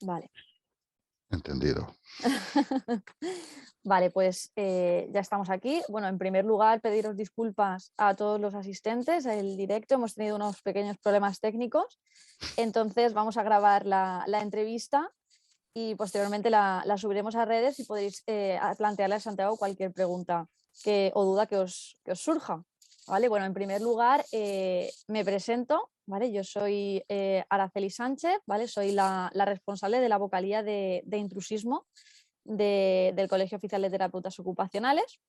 Vale. Entendido. Vale, pues ya estamos aquí. Bueno, en primer lugar, pediros disculpas a todos los asistentes. El directo hemos tenido unos pequeños problemas técnicos. Entonces vamos a grabar la entrevista y posteriormente la subiremos a redes y podéis plantearle a Santiago cualquier pregunta o duda que os surja. ¿Vale? Bueno, en primer lugar, me presento. ¿Vale? Yo soy Araceli Sánchez, ¿vale? Soy la responsable de la vocalía de intrusismo del Colegio Oficial de Terapeutas Ocupacionales.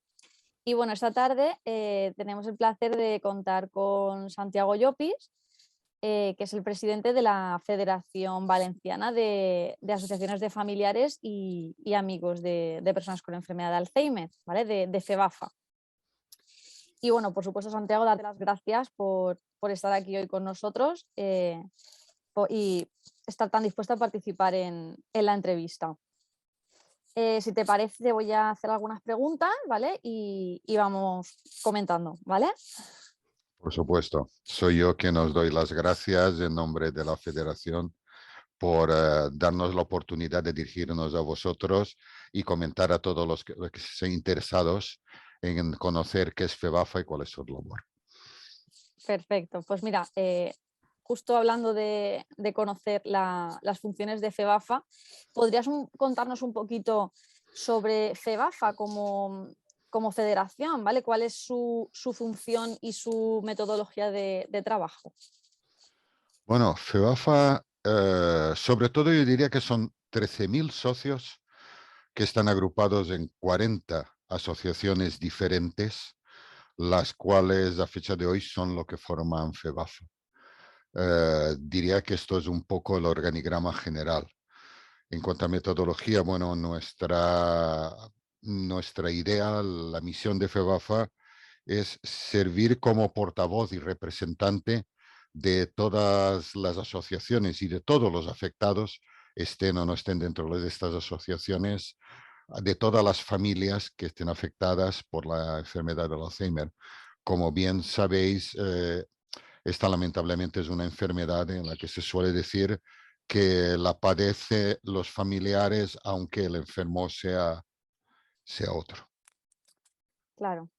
Y bueno, esta tarde tenemos el placer de contar con Santiago Llopis, que es el presidente de la Federación Valenciana de Asociaciones de Familiares y Amigos de Personas con Enfermedad de Alzheimer, ¿vale? De FEBAFA. Y bueno, por supuesto, Santiago, date las gracias por estar aquí hoy con nosotros y estar tan dispuesto a participar en la entrevista. Si te parece, te voy a hacer algunas preguntas, ¿vale? Y vamos comentando, ¿vale? Por supuesto. Soy yo quien os doy las gracias en nombre de la Federación por darnos la oportunidad de dirigirnos a vosotros y comentar a todos los que estén interesados en conocer qué es FEBAFA y cuál es su labor. Perfecto. Pues mira, justo hablando de conocer las funciones de FEBAFA, ¿podrías contarnos un poquito sobre FEBAFA como federación, ¿vale? ¿Cuál es su función y su metodología de trabajo? Bueno, FEBAFA, sobre todo yo diría que son 13.000 socios que están agrupados en 40 asociaciones diferentes, las cuales a fecha de hoy son lo que forman FEBAFA. Diría que esto es un poco el organigrama general. En cuanto a metodología, bueno, nuestra idea, la misión de FEBAFA es servir como portavoz y representante de todas las asociaciones y de todos los afectados, estén o no estén dentro de estas asociaciones, de todas las familias que estén afectadas por la enfermedad del Alzheimer. Como bien sabéis, esta lamentablemente es una enfermedad en la que se suele decir que la padece los familiares, aunque el enfermo sea otro. Claro.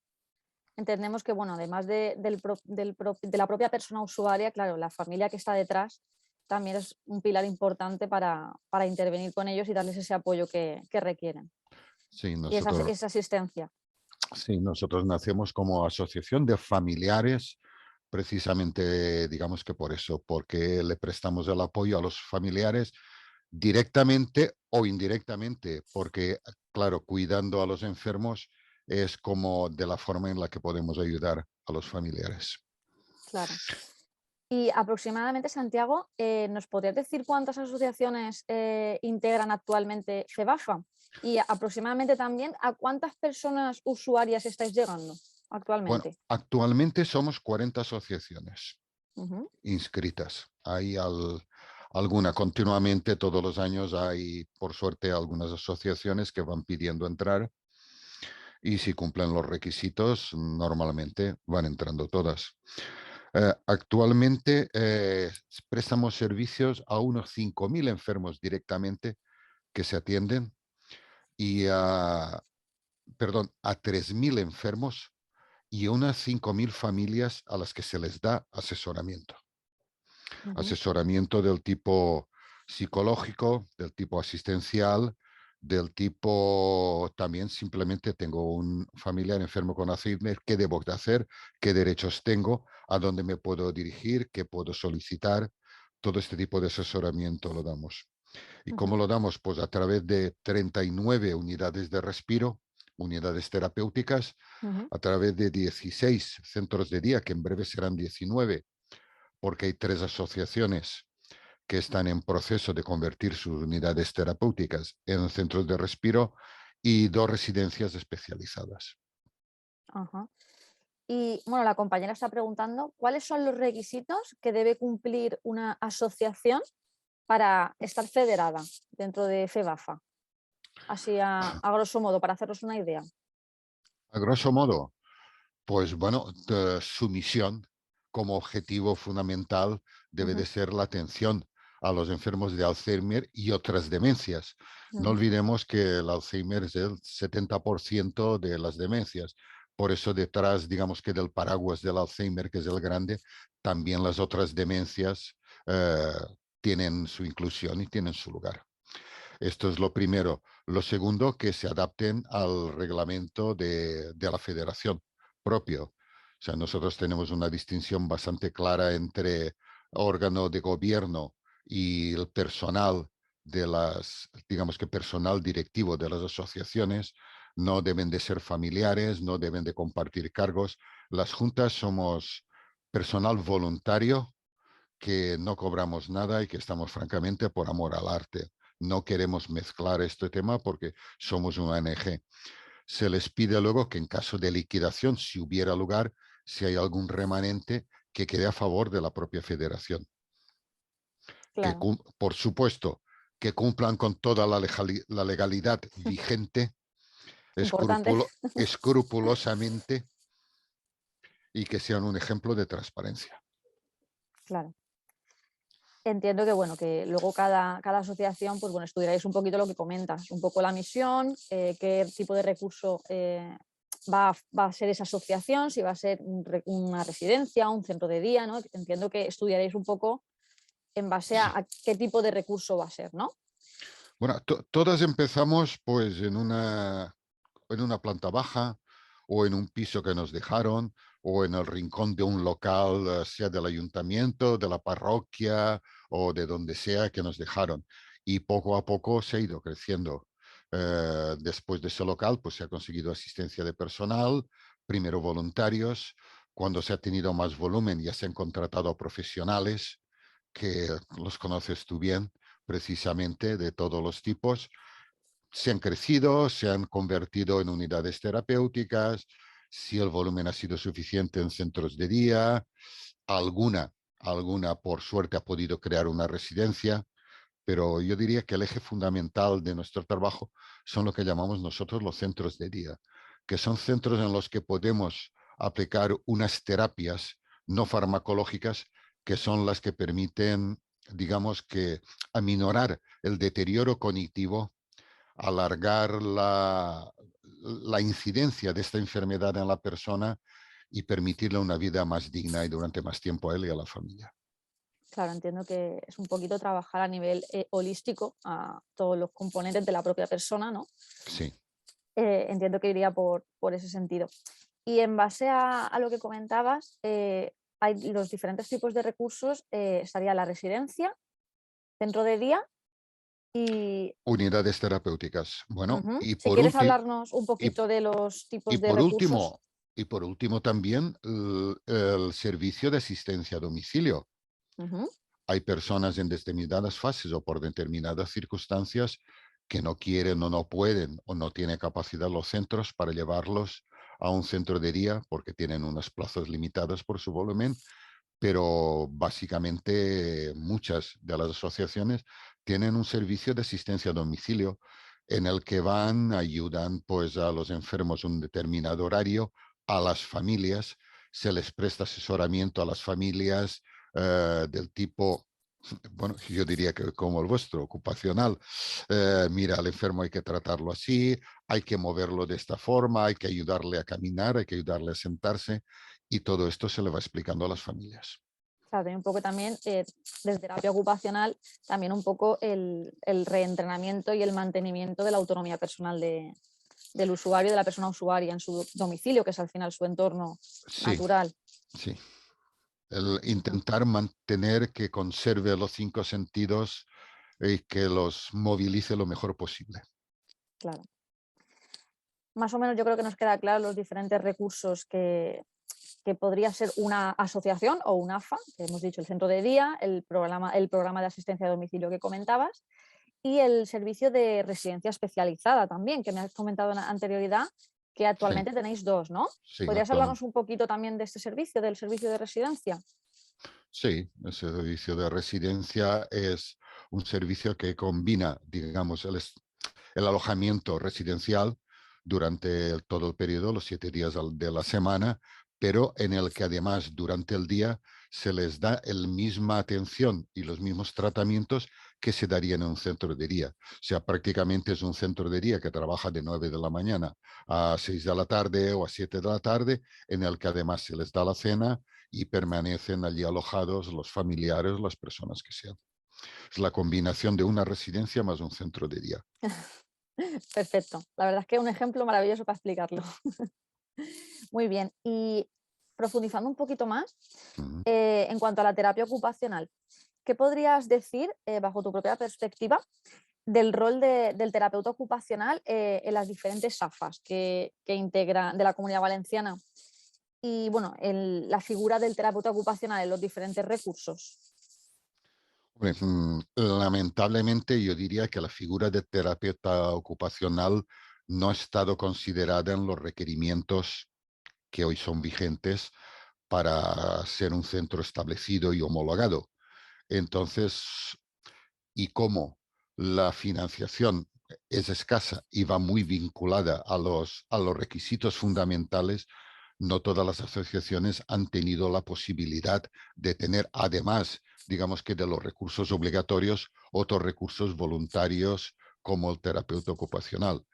Entendemos que, bueno, además de la propia persona usuaria, claro, la familia que está detrás también es un pilar importante para intervenir con ellos y darles ese apoyo que requieren Sí, y esa asistencia. sí, nosotros nacemos como asociación de familiares, precisamente, digamos que por eso, porque le prestamos el apoyo a los familiares directamente o indirectamente, porque, claro, cuidando a los enfermos es como de la forma en la que podemos ayudar a los familiares. Claro. Y aproximadamente, Santiago, ¿nos podrías decir cuántas asociaciones integran actualmente FEBAFA? Y aproximadamente también a cuántas personas usuarias estáis llegando Bueno, actualmente. actualmente somos 40 asociaciones Ujú, inscritas. Hay alguna continuamente, todos los años hay, por suerte, algunas asociaciones que van pidiendo entrar y si cumplen los requisitos, normalmente van entrando todas. Actualmente prestamos servicios a unos 5.000 enfermos directamente que se atienden y a 3.000 enfermos y unas 5.000 familias a las que se les da asesoramiento. ujú, Asesoramiento del tipo psicológico, del tipo asistencial, del tipo también simplemente tengo un familiar enfermo con Alzheimer, ¿qué debo de hacer? ¿Qué derechos tengo? ¿A dónde me puedo dirigir? ¿Qué puedo solicitar? Todo este tipo de asesoramiento lo damos. ¿Y cómo ujú, lo damos? Pues a través de 39 unidades de respiro, unidades terapéuticas, ujú. a través de 16 centros de día, que en breve serán 19, porque hay 3 asociaciones que están en proceso de convertir sus unidades terapéuticas en centros de respiro y 2 residencias especializadas. Ajá. Y bueno, la compañera está preguntando cuáles son los requisitos que debe cumplir una asociación para estar federada dentro de FEBAFA. Así a grosso modo, para haceros una idea. A grosso modo, pues bueno, su misión como objetivo fundamental debe de Ujú, ser la atención a los enfermos de Alzheimer y otras demencias. No olvidemos que el Alzheimer es el 70% de las demencias. Por eso detrás, digamos que del paraguas del Alzheimer, que es el grande, también las otras demencias eh, tienen su inclusión y tienen su lugar. Esto es lo primero. Lo segundo, que se adapten al reglamento de la federación propio. O sea, nosotros tenemos una distinción bastante clara entre órgano de gobierno y el personal de las, digamos que personal directivo de las asociaciones. No deben de ser familiares, no deben de compartir cargos. Las juntas somos personal voluntario que no cobramos nada y que estamos francamente por amor al arte. No queremos mezclar este tema porque somos una ONG. Se les pide luego que en caso de liquidación, si hubiera lugar, si hay algún remanente, que quede a favor de la propia federación. Que, Claro, por supuesto, que cumplan con toda la legalidad vigente, importante, escrupulosamente, y que sean un ejemplo de transparencia. claro. Entiendo que, bueno, que luego cada asociación, pues bueno, estudiaréis un poquito lo que comentas, un poco la misión, qué tipo de recurso va a ser esa asociación, si va a ser una residencia, un centro de día, ¿no? Entiendo que estudiaréis un poco en base Sí. a qué tipo de recurso va a ser, ¿no? Bueno, todas empezamos pues en una planta baja o en un piso que nos dejaron o en el rincón de un local, sea del ayuntamiento, de la parroquia o de donde sea que nos dejaron. Y poco a poco se ha ido creciendo. Después de ese local, pues se ha conseguido asistencia de personal, primero voluntarios. Cuando se ha tenido más volumen, ya se han contratado a profesionales que los conoces tú bien, precisamente de todos los tipos. Se han crecido, se han convertido en unidades terapéuticas, si el volumen ha sido suficiente en centros de día, alguna, alguna por suerte ha podido crear una residencia, pero yo diría que el eje fundamental de nuestro trabajo son lo que llamamos nosotros los centros de día, que son centros en los que podemos aplicar unas terapias no farmacológicas que son las que permiten, digamos que, aminorar el deterioro cognitivo, alargar la incidencia de esta enfermedad en la persona y permitirle una vida más digna y durante más tiempo a él y a la familia. Claro, entiendo que es un poquito trabajar a nivel holístico a todos los componentes de la propia persona, ¿no? Sí. Entiendo que iría por ese sentido. Y en base a lo que comentabas, hay los diferentes tipos de recursos, estaría la residencia, centro de día y, Unidades terapéuticas. Bueno, ujú, si quieres hablarnos un y, poquito de los y tipos de por recursos. último, y por último también el servicio de asistencia a domicilio. Ujú, Hay personas en determinadas fases o por determinadas circunstancias que no quieren o no pueden o no tienen capacidad los centros para llevarlos a un centro de día porque tienen unas plazas limitadas por su volumen, pero básicamente muchas de las asociaciones tienen un servicio de asistencia a domicilio en el que van, ayudan pues a los enfermos un determinado horario, a las familias, se les presta asesoramiento a las familias del tipo, bueno, yo diría que como el vuestro, ocupacional. Mira, al enfermo hay que tratarlo así, hay que moverlo de esta forma, hay que ayudarle a caminar, hay que ayudarle a sentarse y todo esto se le va explicando a las familias. claro, y un poco también, desde terapia ocupacional, también un poco el reentrenamiento y el mantenimiento de la autonomía personal del usuario, de la persona usuaria en su domicilio, que es al final su entorno Sí, natural. sí. El intentar mantener que conserve los cinco sentidos y que los movilice lo mejor posible. Claro. Más o menos yo creo que nos queda claro los diferentes recursos que podría ser una asociación o un AFA, que hemos dicho el centro de día, el programa de asistencia a domicilio que comentabas y el servicio de residencia especializada también, que me has comentado en anterioridad, que Sí, actualmente tenéis dos, ¿no? sí, ¿Podrías hablarnos actualmente. un poquito también de este servicio, del servicio de residencia? Sí, el servicio de residencia es un servicio que combina, digamos, el alojamiento residencial durante todo el periodo, los 7 días de la semana, pero en el que además durante el día se les da la misma atención y los mismos tratamientos que se darían en un centro de día. O sea, prácticamente es un centro de día que trabaja de 9 de la mañana a 6 de la tarde o a 7 de la tarde, en el que además se les da la cena y permanecen allí alojados los familiares, las personas que sean. Es la combinación de una residencia más un centro de día. Perfecto. La verdad es que es un ejemplo maravilloso para explicarlo. Muy bien. Y profundizando un poquito más, Ujú. en cuanto a la terapia ocupacional, ¿qué podrías decir, bajo tu propia perspectiva, del rol del terapeuta ocupacional en las diferentes AFAs que integran de la Comunidad Valenciana? Y bueno, la figura del terapeuta ocupacional en los diferentes recursos. Hombre, lamentablemente yo diría que la figura de terapeuta ocupacional no ha estado considerada en los requerimientos que hoy son vigentes para ser un centro establecido y homologado. Entonces, y como la financiación es escasa y va muy vinculada a los requisitos fundamentales, no todas las asociaciones han tenido la posibilidad de tener, además, digamos que de los recursos obligatorios, otros recursos voluntarios como el terapeuta ocupacional.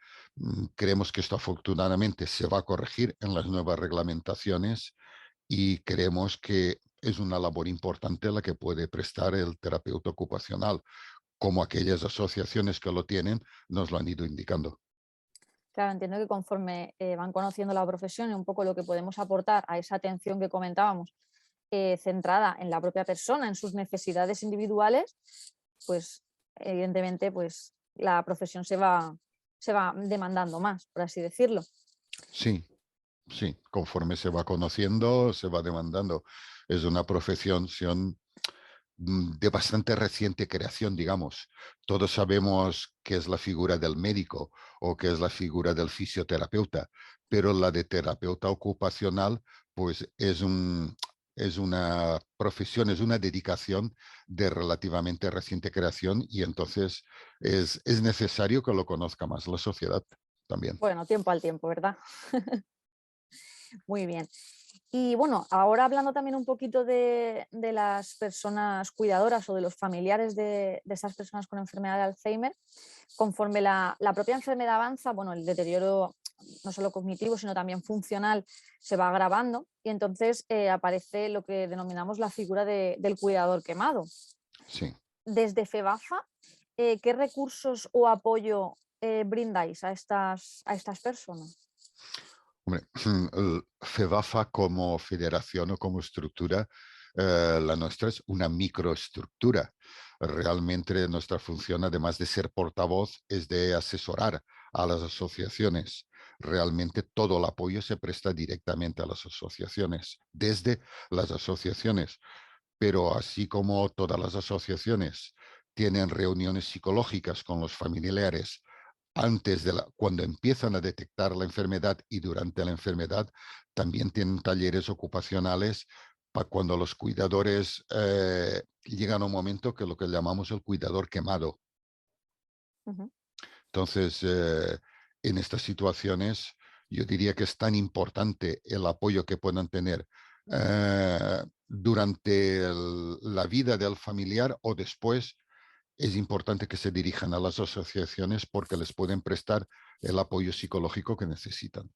Creemos que esto afortunadamente se va a corregir en las nuevas reglamentaciones y creemos que es una labor importante la que puede prestar el terapeuta ocupacional, como aquellas asociaciones que lo tienen nos lo han ido indicando. Claro, entiendo que conforme van conociendo la profesión y un poco lo que podemos aportar a esa atención que comentábamos, centrada en la propia persona, en sus necesidades individuales, pues evidentemente pues, la profesión se va demandando más, por así decirlo. Sí, sí, conforme se va conociendo, se va demandando. Es una profesión de bastante reciente creación, digamos. Todos sabemos qué es la figura del médico o qué es la figura del fisioterapeuta, pero la de terapeuta ocupacional, pues es una profesión, es una dedicación de relativamente reciente creación y entonces es necesario que lo conozca más la sociedad también. Bueno, tiempo al tiempo, ¿verdad? Muy bien. Y bueno, ahora hablando también un poquito de las personas cuidadoras o de los familiares de esas personas con enfermedad de Alzheimer, conforme la propia enfermedad avanza, bueno, el deterioro no solo cognitivo, sino también funcional se va agravando y entonces aparece lo que denominamos la figura del cuidador quemado. Sí. Desde FEBAFA, ¿qué recursos o apoyo brindáis a estas personas? Hombre, el FEBAFA como federación o como estructura, la nuestra es una microestructura. Realmente nuestra función, además de ser portavoz, es de asesorar a las asociaciones. Realmente todo el apoyo se presta directamente a las asociaciones, desde las asociaciones. Pero así como todas las asociaciones tienen reuniones psicológicas con los familiares antes de cuando empiezan a detectar la enfermedad y durante la enfermedad, también tienen talleres ocupacionales para cuando los cuidadores llegan a un momento que lo que llamamos el cuidador quemado. Ujú. Entonces, en estas situaciones, yo diría que es tan importante el apoyo que puedan tener durante la vida del familiar o después. Es importante que se dirijan a las asociaciones porque les pueden prestar el apoyo psicológico que necesitan.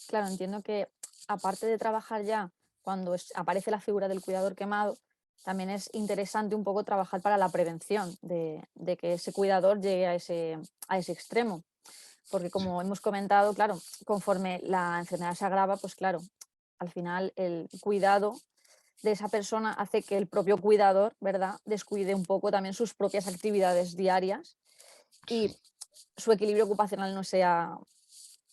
Claro, entiendo que aparte de trabajar ya cuando aparece la figura del cuidador quemado, también es interesante un poco trabajar para la prevención de que ese cuidador llegue a ese extremo. Porque Sí, como hemos comentado, claro, conforme la enfermedad se agrava, pues claro, al final el cuidado de esa persona hace que el propio cuidador, ¿verdad?, descuide un poco también sus propias actividades diarias y sí. su equilibrio ocupacional no sea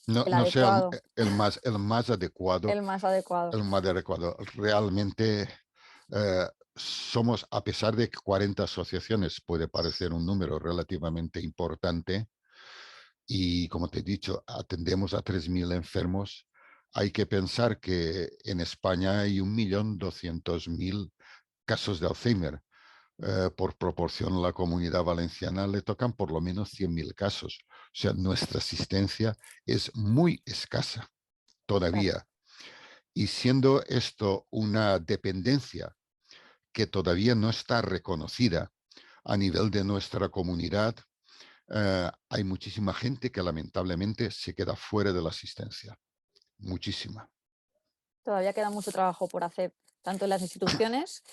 No, el no sea adecuado, el más adecuado, el más adecuado. el más adecuado. Realmente somos, a pesar de que 40 asociaciones puede parecer un número relativamente importante, y como te he dicho, atendemos a 3.000 enfermos. Hay que pensar que en España hay 1.200.000 casos de Alzheimer. Por proporción a la Comunidad Valenciana le tocan por lo menos 100.000 casos. O sea, nuestra asistencia es muy escasa Claro. todavía. Y siendo esto una dependencia que todavía no está reconocida a nivel de nuestra comunidad. Hay muchísima gente que lamentablemente se queda fuera de la asistencia. Muchísima. Todavía queda mucho trabajo por hacer, tanto en las instituciones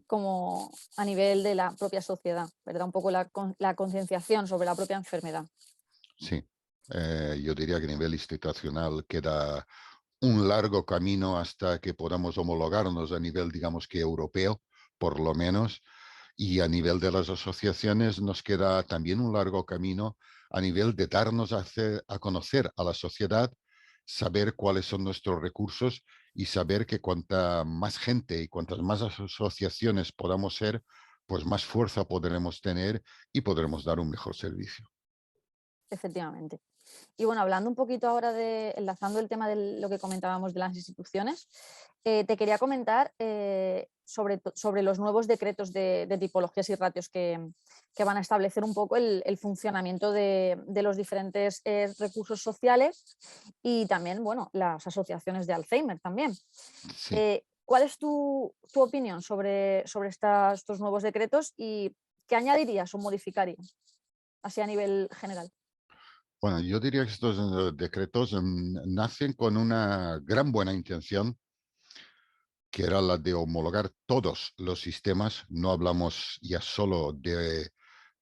como a nivel de la propia sociedad, ¿verdad? Un poco la concienciación sobre la propia enfermedad. Sí. Yo diría que a nivel institucional queda un largo camino hasta que podamos homologarnos a nivel, digamos que europeo, por lo menos, y a nivel de las asociaciones nos queda también un largo camino a nivel de darnos a conocer a la sociedad, saber cuáles son nuestros recursos y saber que cuanta más gente y cuantas más asociaciones podamos ser, pues más fuerza podremos tener y podremos dar un mejor servicio. Efectivamente. Y bueno, hablando un poquito ahora enlazando el tema de lo que comentábamos de las instituciones, te quería comentar sobre los nuevos decretos de tipologías y ratios que van a establecer un poco el funcionamiento de los diferentes recursos sociales y también, bueno, las asociaciones de Alzheimer también. Sí. ¿Cuál es tu opinión sobre estos nuevos decretos y qué añadirías o modificarías así a nivel general? Bueno, yo diría que estos decretos nacen con una gran buena intención, que era la de homologar todos los sistemas. No hablamos ya solo de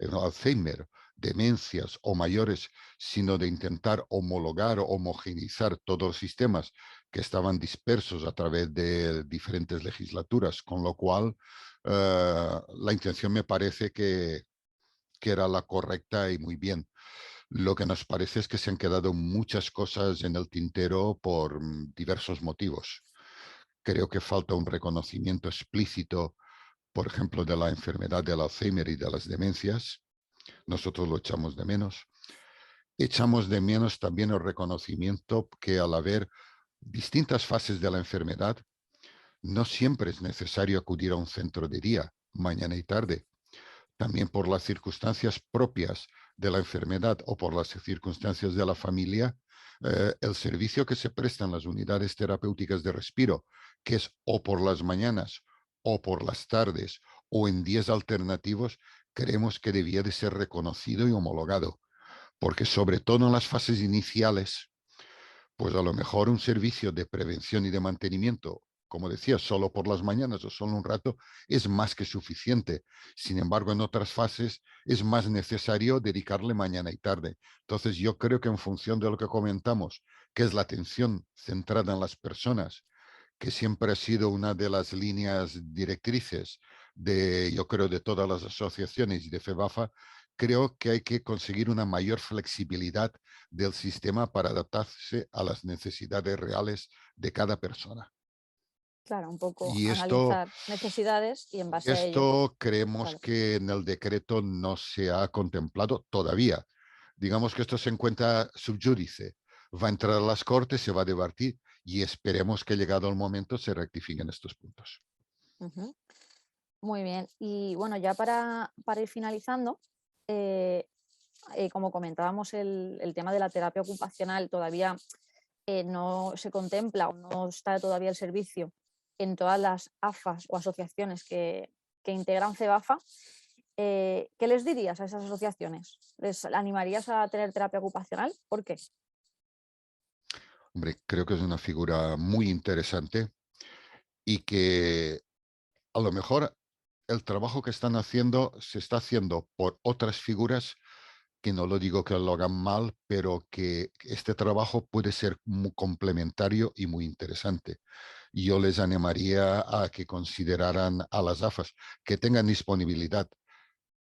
Alzheimer, demencias o mayores, sino de intentar homologar o homogeneizar todos los sistemas que estaban dispersos a través de diferentes legislaturas, con lo cual la intención me parece que era la correcta y muy bien. Lo que nos parece es que se han quedado muchas cosas en el tintero por diversos motivos. Creo que falta un reconocimiento explícito, por ejemplo, de la enfermedad del Alzheimer y de las demencias. Nosotros lo echamos de menos. Echamos de menos también el reconocimiento que al haber distintas fases de la enfermedad, no siempre es necesario acudir a un centro de día, mañana y tarde. También por las circunstancias propias de la enfermedad o por las circunstancias de la familia, el servicio que se presta en las unidades terapéuticas de respiro, que es o por las mañanas o por las tardes o en días alternativos, creemos que debía de ser reconocido y homologado, porque sobre todo en las fases iniciales, pues a lo mejor un servicio de prevención y de mantenimiento, como decía, solo por las mañanas o solo un rato, es más que suficiente. Sin embargo, en otras fases es más necesario dedicarle mañana y tarde. Entonces, yo creo que en función de lo que comentamos, que es la atención centrada en las personas, que siempre ha sido una de las líneas directrices de, yo creo, de todas las asociaciones y de FEBAFA, creo que hay que conseguir una mayor flexibilidad del sistema para adaptarse a las necesidades reales de cada persona. Claro, un poco Y esto, analizar necesidades y en y base a ello, pues, esto creemos claro. que en el decreto no se ha contemplado todavía. Digamos que esto se encuentra subjúdice. Va a entrar a las Cortes, se va a debatir y esperemos que llegado el momento se rectifiquen estos puntos. Ujú. Muy bien. Y bueno, ya para ir finalizando, eh, como comentábamos, el tema de la terapia ocupacional todavía no se contempla o no está todavía el servicio en todas las AFAs o asociaciones que integran CEBAFA. ¿Qué les dirías a esas asociaciones? ¿Les animarías a tener terapia ocupacional? ¿Por qué? Hombre, creo que es una figura muy interesante y que a lo mejor el trabajo que están haciendo se está haciendo por otras figuras que no lo digo que lo hagan mal, pero que este trabajo puede ser muy complementario y muy interesante. Y yo les animaría a que consideraran a las AFAS, que tengan disponibilidad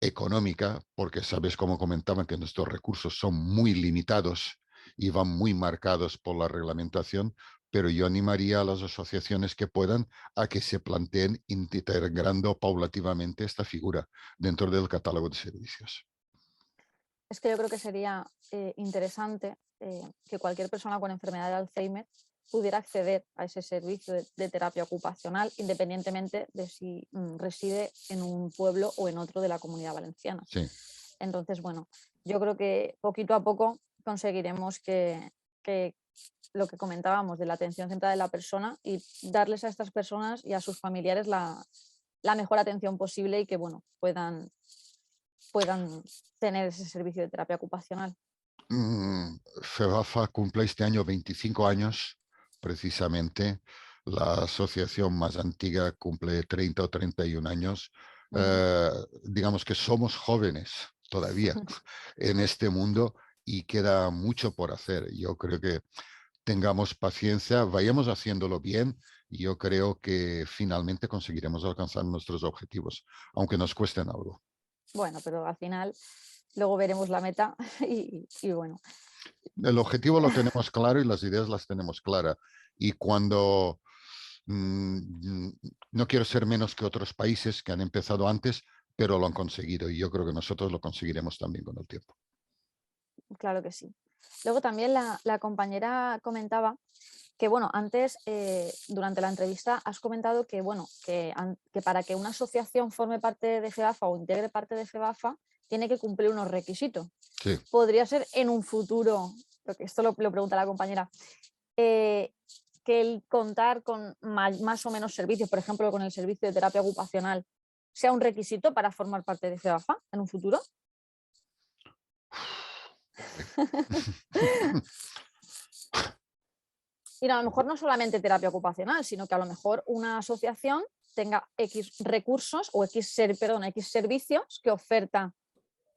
económica, porque sabes, como comentaban, que nuestros recursos son muy limitados y van muy marcados por la reglamentación, pero yo animaría a las asociaciones que puedan a que se planteen integrando paulativamente esta figura dentro del catálogo de servicios. Es que yo creo que sería interesante que cualquier persona con enfermedad de Alzheimer pudiera acceder a ese servicio de terapia ocupacional independientemente de si reside en un pueblo o en otro de la Comunidad Valenciana. Sí. Entonces, bueno, yo creo que poquito a poco conseguiremos que lo que comentábamos de la atención centrada en la persona y darles a estas personas y a sus familiares la mejor atención posible y que bueno, puedan tener ese servicio de terapia ocupacional. FEBAFA cumple este año 25 años, precisamente. La asociación más antigua cumple 30 o 31 años. Digamos que somos jóvenes todavía en este mundo y queda mucho por hacer. Yo creo que tengamos paciencia, vayamos haciéndolo bien y yo creo que finalmente conseguiremos alcanzar nuestros objetivos, aunque nos cuesten algo. Bueno, pero al final luego veremos la meta y bueno. El objetivo lo tenemos claro y las ideas las tenemos claras. Y cuando no quiero ser menos que otros países que han empezado antes, pero lo han conseguido y yo creo que nosotros lo conseguiremos también con el tiempo. Claro que sí. Luego también la compañera comentaba que, bueno, antes, durante la entrevista, has comentado que, bueno, que para que una asociación forme parte de FEBAFA o integre parte de FEBAFA, tiene que cumplir unos requisitos. Sí. Podría ser en un futuro, porque esto lo pregunta la compañera, que el contar con más o menos servicios, por ejemplo, con el servicio de terapia ocupacional, sea un requisito para formar parte de FEBAFA en un futuro. Y a lo mejor no solamente terapia ocupacional, sino que a lo mejor una asociación tenga X recursos o X servicios que oferta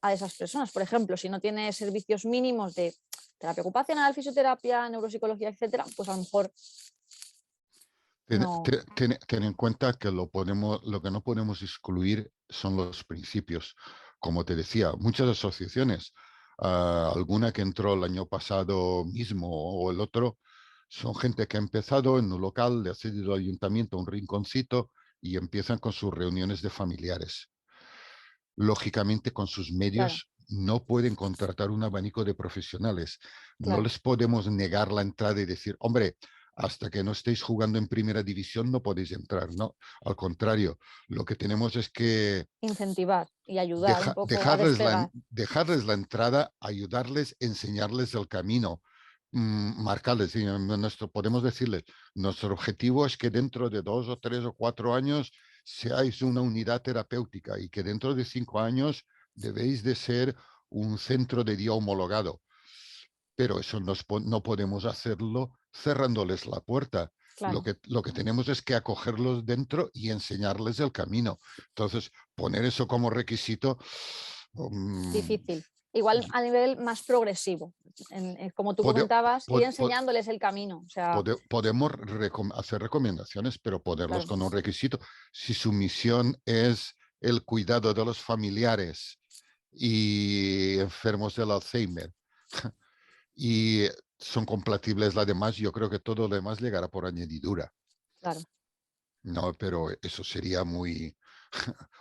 a esas personas. Por ejemplo, si no tiene servicios mínimos de terapia ocupacional, fisioterapia, neuropsicología, etcétera, pues a lo mejor no. Ten en cuenta que lo que no podemos excluir son los principios. Como te decía, muchas asociaciones, alguna que entró el año pasado mismo o el otro, son gente que ha empezado en un local, le ha cedido al ayuntamiento un rinconcito y empiezan con sus reuniones de familiares. Lógicamente, con sus Claro, medios no pueden contratar un abanico de profesionales. No claro. les podemos negar la entrada y decir, hombre, hasta que no estéis jugando en primera división no podéis entrar. No, al contrario, lo que tenemos es que Incentivar y ayudar un poco a despegar. dejarles la entrada, ayudarles, enseñarles el camino, marcarles. Podemos decirles, nuestro objetivo es que dentro de 2 o 3 o 4 años seáis una unidad terapéutica y que dentro de 5 años debéis de ser un centro de día homologado. Pero eso no podemos hacerlo cerrándoles la puerta. Claro, Lo que tenemos es que acogerlos dentro y enseñarles el camino. Entonces, poner eso como requisito, difícil. Igual a nivel más progresivo, como tú pode- comentabas, ir pod- pod- enseñándoles el camino. O sea, podemos hacer recomendaciones, pero ponerlos claro, con un requisito. Si su misión es el cuidado de los familiares y enfermos del Alzheimer y son compatibles las demás, yo creo que todo lo demás llegará por añadidura. claro, No, pero eso sería muy,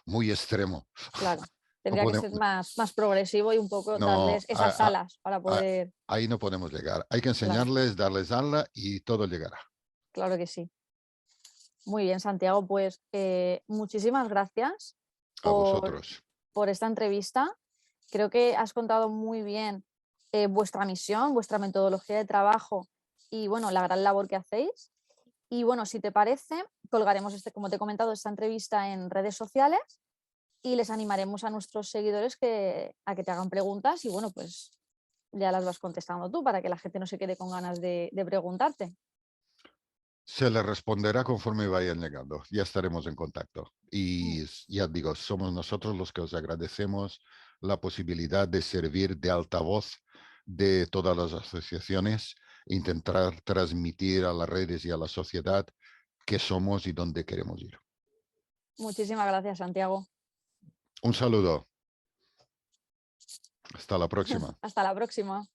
muy extremo. claro. No Tendría que podemos, ser más progresivo y un poco no, darles esas alas para poder. ahí no podemos llegar. Hay que Claro, enseñarles, darles ala y todo llegará. claro que sí. Muy bien, Santiago, pues muchísimas gracias A por, vosotros. por esta entrevista. Creo que has contado muy bien vuestra misión, vuestra metodología de trabajo y bueno, la gran labor que hacéis. Y bueno, si te parece, colgaremos como te he comentado, esta entrevista en redes sociales y les animaremos a nuestros seguidores a que te hagan preguntas y bueno, pues ya las vas contestando tú para que la gente no se quede con ganas de preguntarte. Se le responderá conforme vayan llegando. Ya estaremos en contacto. Mm. Y ya digo, somos nosotros los que os agradecemos la posibilidad de servir de altavoz de todas las asociaciones, intentar transmitir a las redes y a la sociedad qué somos y dónde queremos ir. Muchísimas gracias, Santiago. Un saludo. Hasta la próxima. Hasta la próxima.